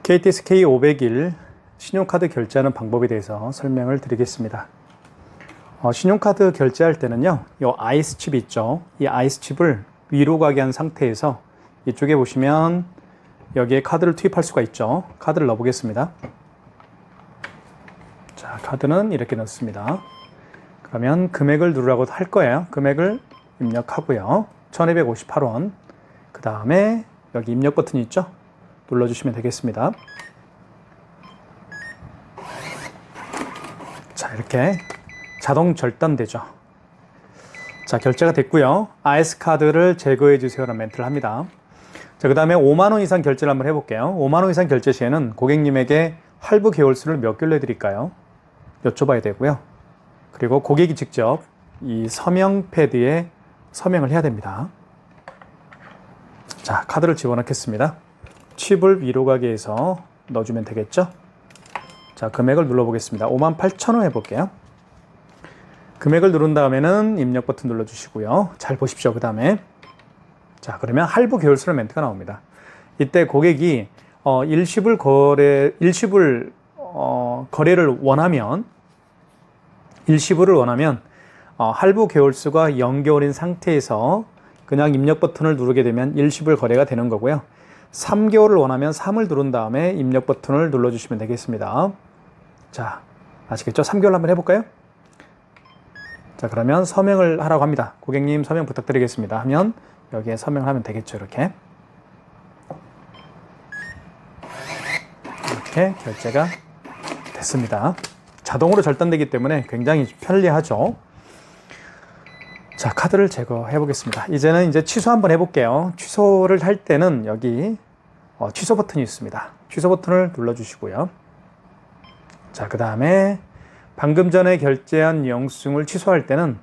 KTX K501 신용카드 결제하는 방법에 대해서 설명을 드리겠습니다. 신용카드 결제할 때는요, 이 아이스칩 있죠? 이 아이스칩을 위로 가게 한 상태에서 이쪽에 보시면 여기에 카드를 투입할 수가 있죠. 카드를 넣어 보겠습니다. 자, 카드는 이렇게 넣습니다. 그러면 금액을 누르라고 할 거예요. 금액을 입력하고요. 1258원. 그 다음에 여기 입력 버튼이 있죠? 눌러주시면 되겠습니다. 자, 이렇게 자동 절단되죠. 자, 결제가 됐고요. 아이스카드를 제거해 주세요라는 멘트를 합니다. 자, 그 다음에 5만원 이상 결제를 한번 해볼게요. 5만원 이상 결제 시에는 고객님에게 할부 개월수를 몇 개월로 해드릴까요? 여쭤봐야 되고요. 그리고 고객이 직접 이 서명 패드에 서명을 해야 됩니다. 자, 카드를 집어넣겠습니다. 칩을 위로 가게 해서 넣어주면 되겠죠? 자, 금액을 눌러보겠습니다. 58,000원 해볼게요. 금액을 누른 다음에는 입력 버튼 눌러주시고요. 잘 보십시오. 그 다음에 자, 그러면 할부 개월수로 멘트가 나옵니다. 이때 고객이 거래를 원하면 할부 개월수가 0개월인 상태에서 그냥 입력 버튼을 누르게 되면 일시불 거래가 되는 거고요. 3개월을 원하면 3을 누른 다음에 입력 버튼을 눌러주시면 되겠습니다. 자, 아시겠죠? 3개월 한번 해볼까요? 자, 그러면 서명을 하라고 합니다. 고객님 서명 부탁드리겠습니다 하면 여기에 서명을 하면 되겠죠. 이렇게 결제가 됐습니다. 자동으로 절단되기 때문에 굉장히 편리하죠. 자, 카드를 제거해 보겠습니다. 이제는 취소 한번 해볼게요. 취소를 할 때는 여기 취소 버튼이 있습니다. 취소 버튼을 눌러주시고요. 자, 그 다음에 방금 전에 결제한 영수증을 취소할 때는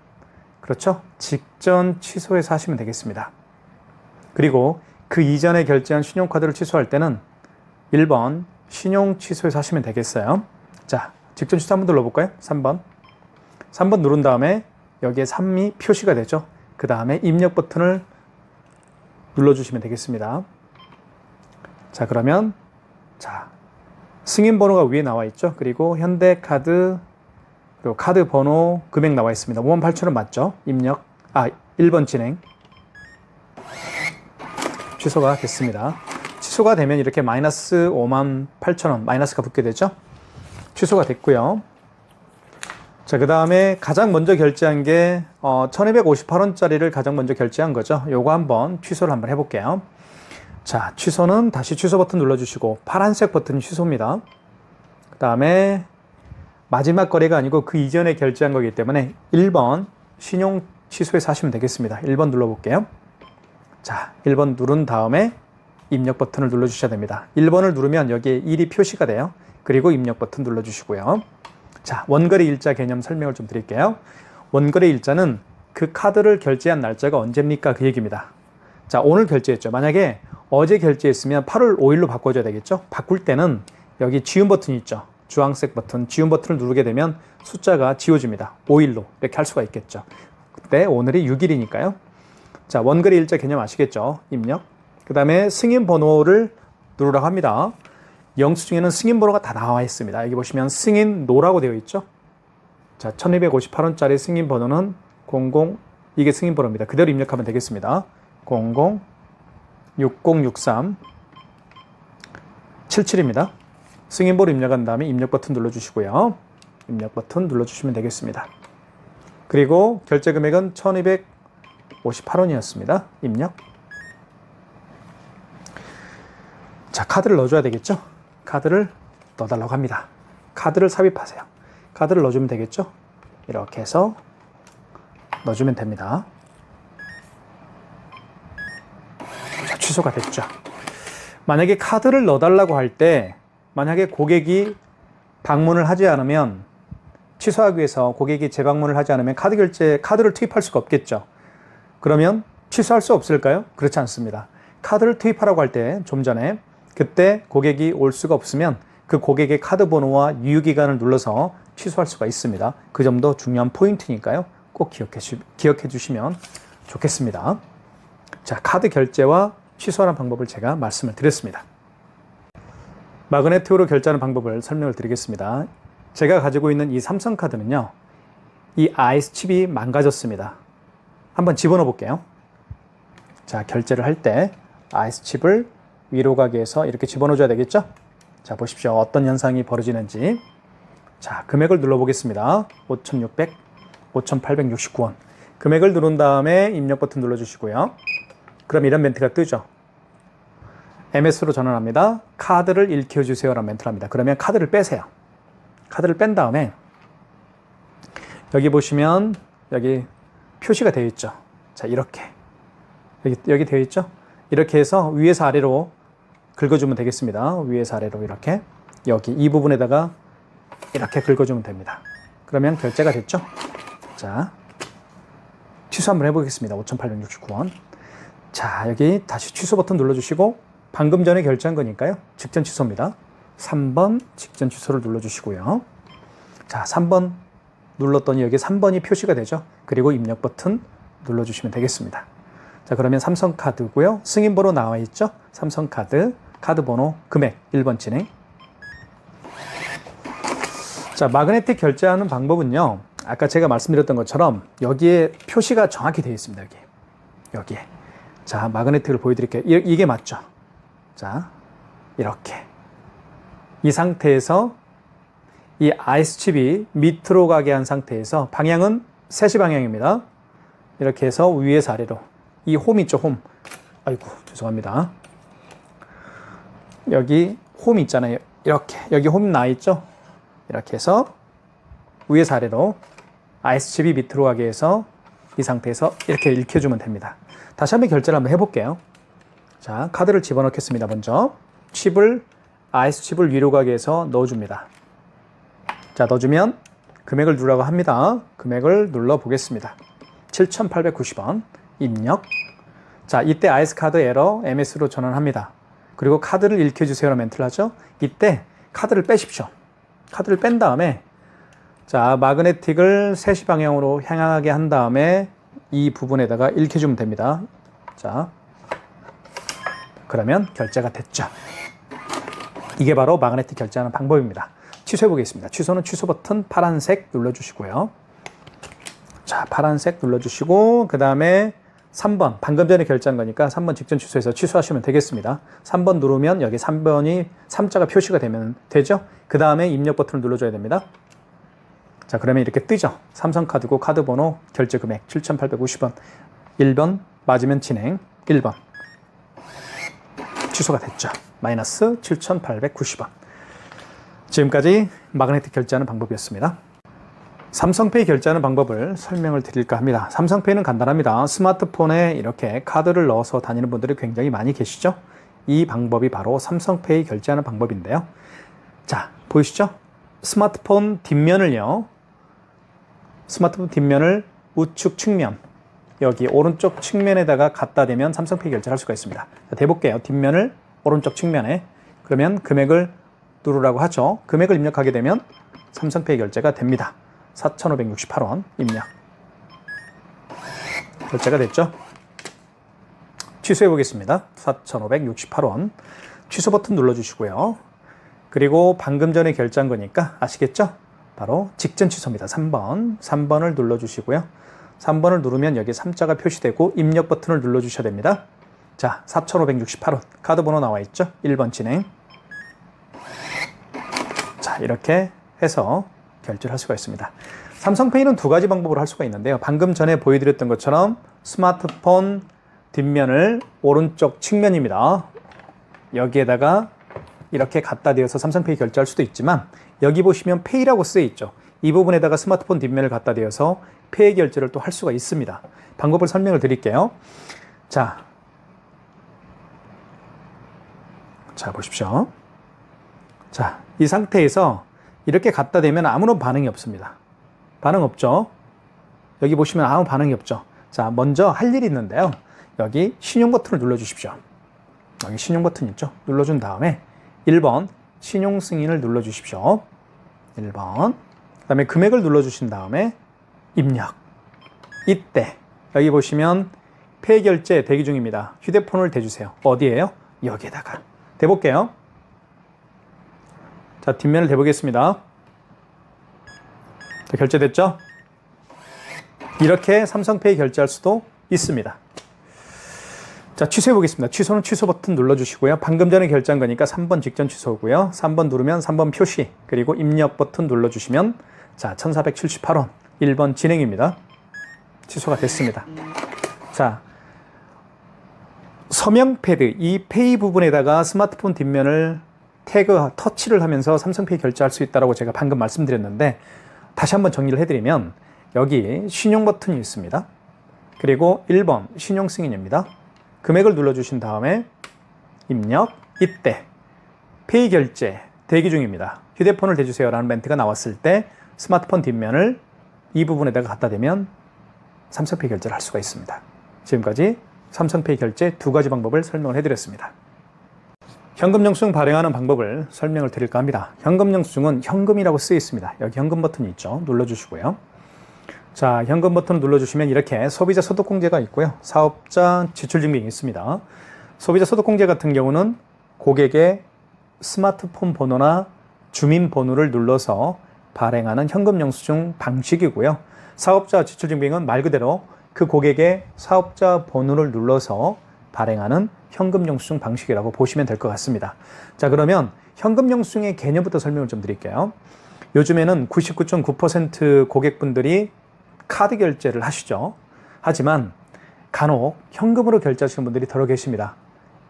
그렇죠? 직전 취소해서 하시면 되겠습니다. 그리고 그 이전에 결제한 신용카드를 취소할 때는 1번 신용 취소해서 하시면 되겠어요. 자, 직전 취소 한번 눌러볼까요? 3번. 3번 누른 다음에 여기에 3이 표시가 되죠. 그 다음에 입력 버튼을 눌러주시면 되겠습니다. 자, 그러면 자, 승인 번호가 위에 나와 있죠. 그리고 현대카드 그리고 카드 번호 금액 나와 있습니다. 58,000원 맞죠? 1번 진행. 취소가 됐습니다. 취소가 되면 이렇게 마이너스 58,000원 마이너스가 붙게 되죠. 취소가 됐고요. 자, 그 다음에 가장 먼저 결제한 게 1258원짜리를 가장 먼저 결제한 거죠. 요거 한번 취소를 한번 해볼게요. 자, 취소는 다시 취소 버튼 눌러주시고 파란색 버튼이 취소입니다. 그 다음에 마지막 거래가 아니고 그 이전에 결제한 거기 때문에 1번 신용 취소해서 하시면 되겠습니다. 1번 눌러볼게요. 자, 1번 누른 다음에 입력 버튼을 눌러주셔야 됩니다. 1번을 누르면 여기에 1이 표시가 돼요. 그리고 입력 버튼 눌러주시고요. 자, 원거래 일자 개념 설명을 좀 드릴게요. 원거래 일자는 그 카드를 결제한 날짜가 언제입니까? 그 얘기입니다. 자, 오늘 결제했죠. 만약에 어제 결제했으면 8월 5일로 바꿔줘야 되겠죠? 바꿀 때는 여기 지운 버튼이 있죠. 주황색 버튼, 지운 버튼을 누르게 되면 숫자가 지워집니다. 5일로 이렇게 할 수가 있겠죠. 그때 오늘이 6일이니까요. 자, 원거래 일자 개념 아시겠죠? 입력. 그 다음에 승인 번호를 누르라고 합니다. 영수증에는 승인 번호가 다 나와 있습니다. 여기 보시면 승인 노라고 되어 있죠. 자, 1258원짜리 승인 번호는 00, 이게 승인 번호입니다. 그대로 입력하면 되겠습니다. 00 6063 77입니다. 승인 번호 입력한 다음에 입력 버튼 눌러주시고요. 입력 버튼 눌러주시면 되겠습니다. 그리고 결제 금액은 1258원이었습니다. 입력. 자, 카드를 넣어줘야 되겠죠? 카드를 넣어달라고 합니다. 카드를 삽입하세요. 카드를 넣어주면 되겠죠? 이렇게 해서 넣어주면 됩니다. 자, 취소가 됐죠. 만약에 카드를 넣어달라고 할 때 만약에 고객이 방문을 하지 않으면 취소하기 위해서 고객이 재방문을 하지 않으면 카드를 투입할 수가 없겠죠. 그러면 취소할 수 없을까요? 그렇지 않습니다. 카드를 투입하라고 할 때 좀 전에 그때 고객이 올 수가 없으면 그 고객의 카드 번호와 유효기간을 눌러서 취소할 수가 있습니다. 그 점도 중요한 포인트니까요. 꼭 기억해 주시면 좋겠습니다. 자, 카드 결제와 취소하는 방법을 제가 말씀을 드렸습니다. 마그네틱으로 결제하는 방법을 설명을 드리겠습니다. 제가 가지고 있는 이 삼성카드는요, 이 아이스 칩이 망가졌습니다. 한번 집어넣어 볼게요. 자, 결제를 할 때 아이스 칩을 위로 가게 해서 이렇게 집어넣어 줘야 되겠죠? 자, 보십시오. 어떤 현상이 벌어지는지. 자, 금액을 눌러 보겠습니다. 5,600, 5,869원. 금액을 누른 다음에 입력 버튼 눌러 주시고요. 그럼 이런 멘트가 뜨죠. MS로 전환합니다. 카드를 일으켜 주세요라는 멘트를 합니다. 그러면 카드를 빼세요. 카드를 뺀 다음에 여기 보시면 여기 표시가 되어 있죠. 자, 이렇게 여기 되어 있죠. 이렇게 해서 위에서 아래로 긁어주면 되겠습니다. 위에서 아래로 이렇게 여기 이 부분에다가 이렇게 긁어주면 됩니다. 그러면 결제가 됐죠. 자, 취소 한번 해보겠습니다. 5,869원. 자, 여기 다시 취소 버튼 눌러주시고 방금 전에 결제한 거니까요. 직전 취소입니다. 3번 직전 취소를 눌러주시고요. 자, 3번 눌렀더니 여기 3번이 표시가 되죠. 그리고 입력 버튼 눌러주시면 되겠습니다. 자, 그러면 삼성카드고요. 승인번호 나와 있죠. 삼성카드, 카드번호, 금액 1번 진행. 자, 마그네틱 결제하는 방법은요. 아까 제가 말씀드렸던 것처럼 여기에 표시가 정확히 되어 있습니다. 여기에. 자, 마그네틱을 보여드릴게요. 이게 맞죠? 자, 이렇게. 이 상태에서 이 아이스 칩이 밑으로 가게 한 상태에서 방향은 3시 방향입니다. 이렇게 해서 위에서 아래로. 이 홈 있죠, 홈. 아이고, 죄송합니다. 여기 홈 있잖아요. 이렇게. 여기 홈 나와 있죠? 이렇게 해서 위에서 아래로 아이스 칩이 밑으로 가게 해서 이 상태에서 이렇게 읽혀주면 됩니다. 다시 한번 결제를 한번 해볼게요. 자, 카드를 집어넣겠습니다. 먼저 아이스 칩을 위로 가게 해서 넣어줍니다. 자, 넣어주면 금액을 누르라고 합니다. 금액을 눌러 보겠습니다. 7,890원 입력. 자, 이때 아이스 카드 에러 MS로 전환합니다. 그리고 카드를 읽혀주세요라는 멘트를 하죠. 이때 카드를 빼십시오. 카드를 뺀 다음에 자, 마그네틱을 3시 방향으로 향하게 한 다음에 이 부분에다가 읽혀주면 됩니다. 자, 그러면 결제가 됐죠. 이게 바로 마그네틱 결제하는 방법입니다. 취소해 보겠습니다. 취소는 취소 버튼 파란색 눌러주시고요. 자, 파란색 눌러주시고 그 다음에 3번 방금 전에 결제한 거니까 3번 직전 취소해서 취소하시면 되겠습니다. 3번 누르면 여기 3번이 3자가 표시가 되면 되죠. 그 다음에 입력 버튼을 눌러줘야 됩니다. 자, 그러면 이렇게 뜨죠. 삼성카드고 카드번호 결제 금액 7,850원 1번 맞으면 진행 1번 취소가 됐죠. 마이너스 7,890원. 지금까지 마그네틱 결제하는 방법이었습니다. 삼성페이 결제하는 방법을 설명을 드릴까 합니다. 삼성페이는 간단합니다. 스마트폰에 이렇게 카드를 넣어서 다니는 분들이 굉장히 많이 계시죠. 이 방법이 바로 삼성페이 결제하는 방법인데요. 자, 보이시죠? 스마트폰 뒷면을 우측 측면, 여기 오른쪽 측면에다가 갖다 대면 삼성페이 결제를 할 수가 있습니다. 자, 대볼게요. 뒷면을 오른쪽 측면에. 그러면 금액을 누르라고 하죠. 금액을 입력하게 되면 삼성페이 결제가 됩니다. 4,568원 입력. 결제가 됐죠? 취소해 보겠습니다. 4,568원. 취소 버튼 눌러주시고요. 그리고 방금 전에 결제한 거니까 아시겠죠? 바로 직전 취소입니다. 3번을 눌러주시고요. 3번을 누르면 여기 3자가 표시되고 입력 버튼을 눌러주셔야 됩니다. 자, 4,568원. 카드 번호 나와 있죠? 1번 진행. 자, 이렇게 해서 결제를 할 수가 있습니다. 삼성페이는 두 가지 방법으로 할 수가 있는데요. 방금 전에 보여드렸던 것처럼 스마트폰 뒷면을 오른쪽 측면입니다. 여기에다가 이렇게 갖다 대어서 삼성페이 결제할 수도 있지만 여기 보시면 페이라고 쓰여 있죠. 이 부분에다가 스마트폰 뒷면을 갖다 대어서 페이 결제를 또 할 수가 있습니다. 방법을 설명을 드릴게요. 자, 보십시오. 자, 이 상태에서 이렇게 갖다 대면 아무런 반응이 없습니다. 반응 없죠? 여기 보시면 아무 반응이 없죠? 자, 먼저 할 일이 있는데요. 여기 신용 버튼을 눌러주십시오. 여기 신용 버튼 있죠? 눌러준 다음에 1번 신용 승인을 눌러주십시오. 1번. 그 다음에 금액을 눌러주신 다음에 입력. 이때 여기 보시면 페이 결제 대기 중입니다. 휴대폰을 대주세요. 어디에요? 여기에다가. 대볼게요. 자, 뒷면을 대보겠습니다. 자, 결제됐죠? 이렇게 삼성페이 결제할 수도 있습니다. 자, 취소해 보겠습니다. 취소는 취소 버튼 눌러주시고요. 방금 전에 결제한 거니까 3번 직전 취소고요. 3번 누르면 3번 표시, 그리고 입력 버튼 눌러주시면 자, 1478원 1번 진행입니다. 취소가 됐습니다. 자, 서명 패드, 이 페이 부분에다가 스마트폰 뒷면을 태그, 터치를 하면서 삼성페이 결제할 수 있다고 제가 방금 말씀드렸는데 다시 한번 정리를 해드리면 여기 신용 버튼이 있습니다. 그리고 1번 신용 승인입니다. 금액을 눌러주신 다음에 입력, 이때 페이 결제 대기 중입니다. 휴대폰을 대주세요 라는 멘트가 나왔을 때 스마트폰 뒷면을 이 부분에다가 갖다 대면 삼성페이 결제를 할 수가 있습니다. 지금까지 삼성페이 결제 두 가지 방법을 설명을 해드렸습니다. 현금 영수증 발행하는 방법을 설명을 드릴까 합니다. 현금 영수증은 현금이라고 쓰여 있습니다. 여기 현금 버튼이 있죠. 눌러주시고요. 자, 현금 버튼을 눌러주시면 이렇게 소비자 소득공제가 있고요. 사업자 지출증빙이 있습니다. 소비자 소득공제 같은 경우는 고객의 스마트폰 번호나 주민번호를 눌러서 발행하는 현금 영수증 방식이고요. 사업자 지출증빙은 말 그대로 그 고객의 사업자 번호를 눌러서 발행하는 현금 영수증 방식이라고 보시면 될 것 같습니다. 자, 그러면 현금 영수증의 개념부터 설명을 좀 드릴게요. 요즘에는 99.9% 고객분들이 카드 결제를 하시죠. 하지만 간혹 현금으로 결제하시는 분들이 더러 계십니다.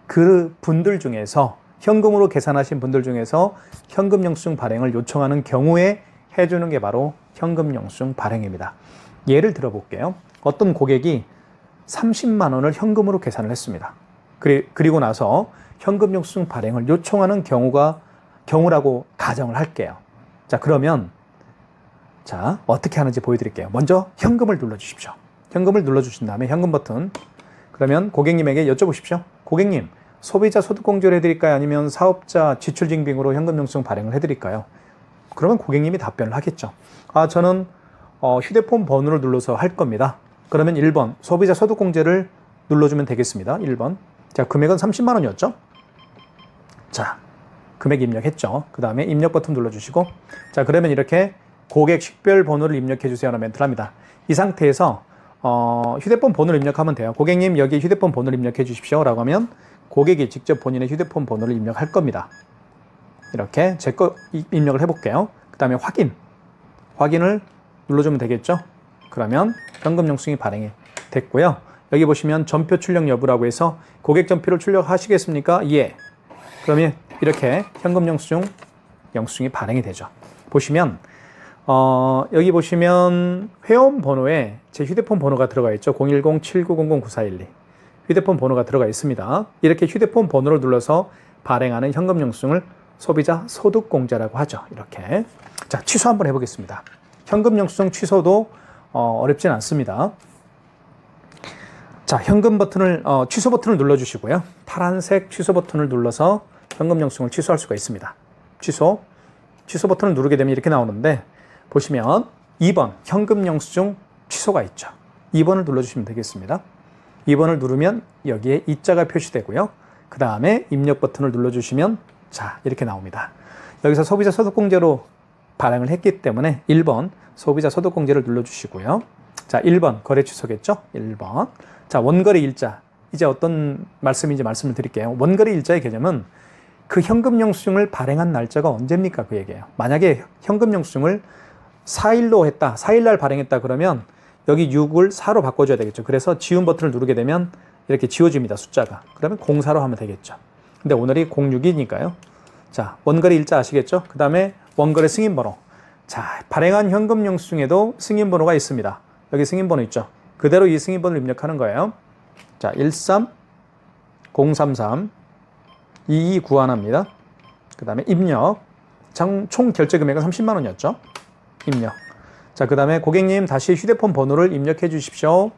그 분들 중에서 현금으로 계산하신 분들 중에서 현금 영수증 발행을 요청하는 경우에 해주는 게 바로 현금 영수증 발행입니다. 예를 들어 볼게요. 어떤 고객이 30만 원을 현금으로 계산을 했습니다. 그리고 나서 현금 영수증 발행을 요청하는 경우라고 가정을 할게요. 자, 그러면 자, 어떻게 하는지 보여드릴게요. 먼저 현금을 눌러주십시오. 현금을 눌러주신 다음에 현금 버튼. 그러면 고객님에게 여쭤보십시오. 고객님, 소비자 소득공제를 해드릴까요? 아니면 사업자 지출증빙으로 현금 영수증 발행을 해드릴까요? 그러면 고객님이 답변을 하겠죠. 아, 저는 휴대폰 번호를 눌러서 할 겁니다. 그러면 1번 소비자 소득공제를 눌러주면 되겠습니다. 1번. 자, 금액은 30만 원이었죠? 자, 금액 입력했죠. 그 다음에 입력 버튼 눌러주시고, 자, 그러면 이렇게 고객 식별 번호를 입력해 주세요 라는 멘트를 합니다. 이 상태에서 휴대폰 번호를 입력하면 돼요. 고객님, 여기 휴대폰 번호를 입력해 주십시오 라고 하면 고객이 직접 본인의 휴대폰 번호를 입력할 겁니다. 이렇게 제 거 입력을 해볼게요. 그 다음에 확인을 눌러주면 되겠죠. 그러면 현금 영수증이 발행이 됐고요. 여기 보시면 전표 출력 여부라고 해서 고객 전표를 출력하시겠습니까? 예. 그러면 이렇게 현금 영수증이 발행이 되죠. 보시면 여기 보시면 회원 번호에 제 휴대폰 번호가 들어가 있죠. 010-7900-9412 휴대폰 번호가 들어가 있습니다. 이렇게 휴대폰 번호를 눌러서 발행하는 현금 영수증을 소비자 소득공제라고 하죠. 이렇게. 자, 취소 한번 해보겠습니다. 현금 영수증 취소도 어렵진 않습니다. 자, 현금 버튼을 취소 버튼을 눌러주시고요. 파란색 취소 버튼을 눌러서 현금 영수증을 취소할 수가 있습니다. 취소 버튼을 누르게 되면 이렇게 나오는데 보시면 2번 현금 영수증 취소가 있죠. 2번을 눌러주시면 되겠습니다. 2번을 누르면 여기에 이자가 표시되고요. 그 다음에 입력 버튼을 눌러주시면 자, 이렇게 나옵니다. 여기서 소비자 소득공제로 발행을 했기 때문에 1번 소비자 소득공제를 눌러주시고요. 자, 1번 거래 취소겠죠? 1번. 자, 원거래 일자. 이제 어떤 말씀인지 말씀을 드릴게요. 원거래 일자의 개념은 그 현금 영수증을 발행한 날짜가 언제입니까? 그 얘기예요. 만약에 현금 영수증을 4일로 했다. 4일날 발행했다 그러면 여기 6을 4로 바꿔줘야 되겠죠. 그래서 지운 버튼을 누르게 되면 이렇게 지워집니다. 숫자가. 그러면 04로 하면 되겠죠. 근데 오늘이 06이니까요. 자, 원거래 일자 아시겠죠? 그 다음에 원거래 승인번호. 자, 발행한 현금 영수증에도 승인번호가 있습니다. 여기 승인번호 있죠? 그대로 이 승인번호를 입력하는 거예요. 자, 13033-2291입니다. 그 다음에 입력. 총 결제 금액은 30만 원이었죠? 입력. 자, 그 다음에 고객님 다시 휴대폰 번호를 입력해 주십시오.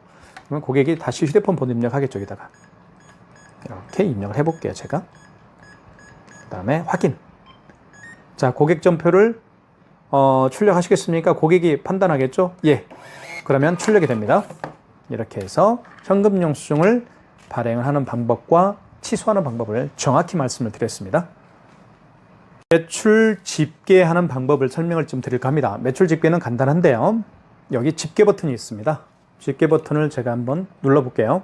그러면 고객이 다시 휴대폰 번호 입력하겠죠, 여기다가. 이렇게 입력을 해볼게요, 제가. 그 다음에 확인. 자, 고객 전표를 출력하시겠습니까? 고객이 판단하겠죠? 예. 그러면 출력이 됩니다. 이렇게 해서 현금 영수증을 발행을 하는 방법과 취소하는 방법을 정확히 말씀을 드렸습니다. 매출 집계하는 방법을 설명을 좀 드릴까 합니다. 매출 집계는 간단한데요. 여기 집계 버튼이 있습니다. 집계 버튼을 제가 한번 눌러볼게요.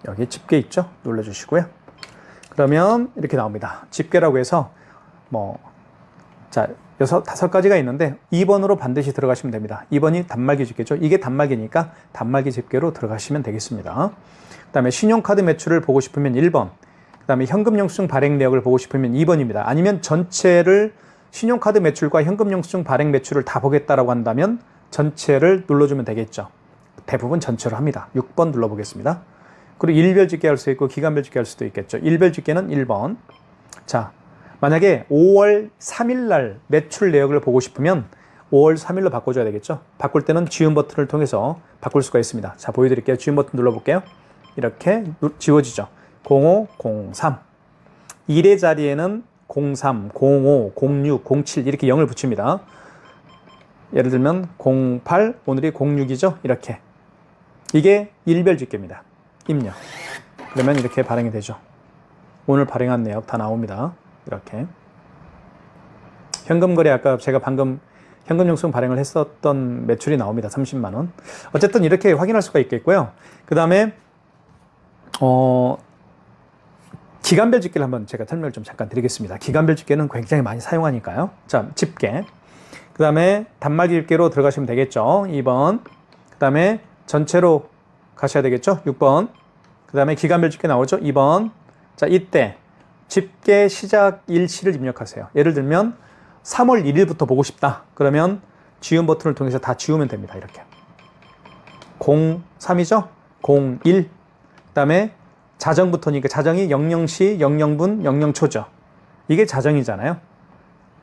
여기 집계 있죠? 눌러주시고요. 그러면 이렇게 나옵니다. 집계라고 해서 자, 5가지가 있는데 2번으로 반드시 들어가시면 됩니다. 2번이 단말기 집계죠. 이게 단말기니까 단말기 집계로 들어가시면 되겠습니다. 그 다음에 신용카드 매출을 보고 싶으면 1번, 그 다음에 현금영수증 발행 내역을 보고 싶으면 2번입니다. 아니면 전체를 신용카드 매출과 현금영수증 발행 매출을 다 보겠다라고 한다면 전체를 눌러주면 되겠죠. 대부분 전체로 합니다. 6번 눌러보겠습니다. 그리고 일별 집계 할 수 있고 기간별 집계 할 수도 있겠죠. 일별 집계는 1번. 자, 만약에 5월 3일 날 매출 내역을 보고 싶으면 5월 3일로 바꿔줘야 되겠죠. 바꿀 때는 지운 버튼을 통해서 바꿀 수가 있습니다. 자, 보여드릴게요. 지운 버튼 눌러볼게요. 이렇게 지워지죠. 05, 03. 1의 자리에는 03, 05, 06, 07 이렇게 0을 붙입니다. 예를 들면 08, 오늘이 06이죠. 이렇게. 이게 일별 집계입니다. 입력. 그러면 이렇게 발행이 되죠. 오늘 발행한 내역 다 나옵니다. 이렇게. 현금 거래 아까 제가 방금 현금영수증 발행을 했었던 매출이 나옵니다. 30만 원. 어쨌든 이렇게 확인할 수가 있겠고요. 그 다음에 기간별 집계를 한번 제가 설명을 좀 잠깐 드리겠습니다. 기간별 집계는 굉장히 많이 사용하니까요. 자, 집계. 그 다음에 단말기 집계로 들어가시면 되겠죠. 2번. 그 다음에 전체로 가셔야 되겠죠. 6번. 그 다음에 기간별 집계 나오죠. 2번. 자, 이때 집계 시작 일시를 입력하세요. 예를 들면 3월 1일부터 보고 싶다. 그러면 지운 버튼을 통해서 다 지우면 됩니다. 이렇게. 03이죠? 01. 그 다음에 자정부터니까 자정이 00시, 00분, 00초죠. 이게 자정이잖아요.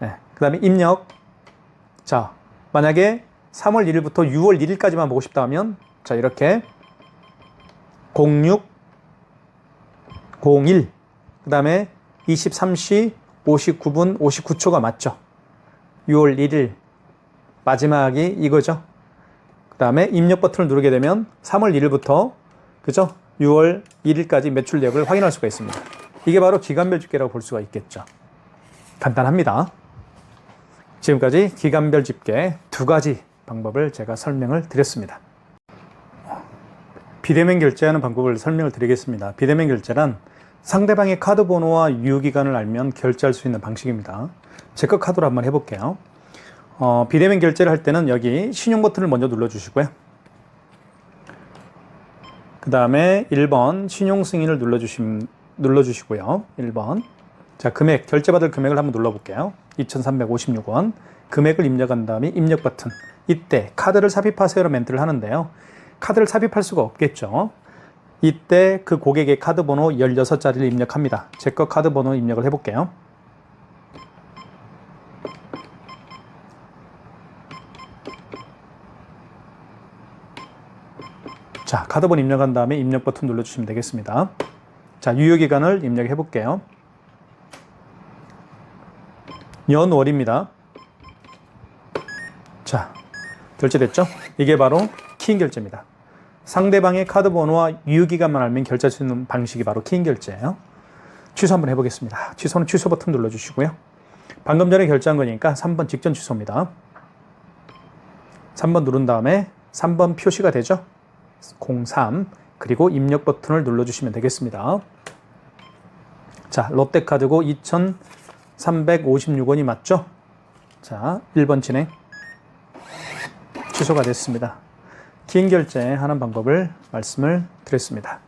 네. 그 다음에 입력. 자, 만약에 3월 1일부터 6월 1일까지만 보고 싶다 하면 자, 이렇게 06, 01. 그 다음에 23시 59분 59초가 맞죠. 6월 1일 마지막이 이거죠. 그 다음에 입력 버튼을 누르게 되면 3월 1일부터 그죠? 6월 1일까지 매출 내역을 확인할 수가 있습니다. 이게 바로 기간별 집계라고 볼 수가 있겠죠. 간단합니다. 지금까지 기간별 집계 2가지 방법을 제가 설명을 드렸습니다. 비대면 결제하는 방법을 설명을 드리겠습니다. 비대면 결제란 상대방의 카드 번호와 유효기간을 알면 결제할 수 있는 방식입니다. 제 거 카드로 한번 해볼게요. 비대면 결제를 할 때는 여기 신용 버튼을 먼저 눌러주시고요. 그 다음에 1번 신용 승인을 눌러주시고요. 1번. 자, 금액, 결제받을 금액을 한번 눌러볼게요. 2,356원. 금액을 입력한 다음에 입력 버튼. 이때 카드를 삽입하세요로 멘트를 하는데요. 카드를 삽입할 수가 없겠죠. 이때 그 고객의 카드 번호 16자리를 입력합니다. 제 거 카드 번호 입력을 해볼게요. 자, 카드 번호 입력한 다음에 입력 버튼 눌러주시면 되겠습니다. 자, 유효기간을 입력해 볼게요. 연월입니다. 자, 결제됐죠? 이게 바로 키인 결제입니다. 상대방의 카드 번호와 유효기간만 알면 결제할 수 있는 방식이 바로 키인 결제예요. 취소 한번 해보겠습니다. 취소는 취소 버튼 눌러주시고요. 방금 전에 결제한 거니까 3번 직전 취소입니다. 3번 누른 다음에 3번 표시가 되죠? 03 그리고 입력 버튼을 눌러주시면 되겠습니다. 자, 롯데카드고 2,356원이 맞죠? 자, 1번 진행. 취소가 됐습니다. 긴 결제하는 방법을 말씀을 드렸습니다.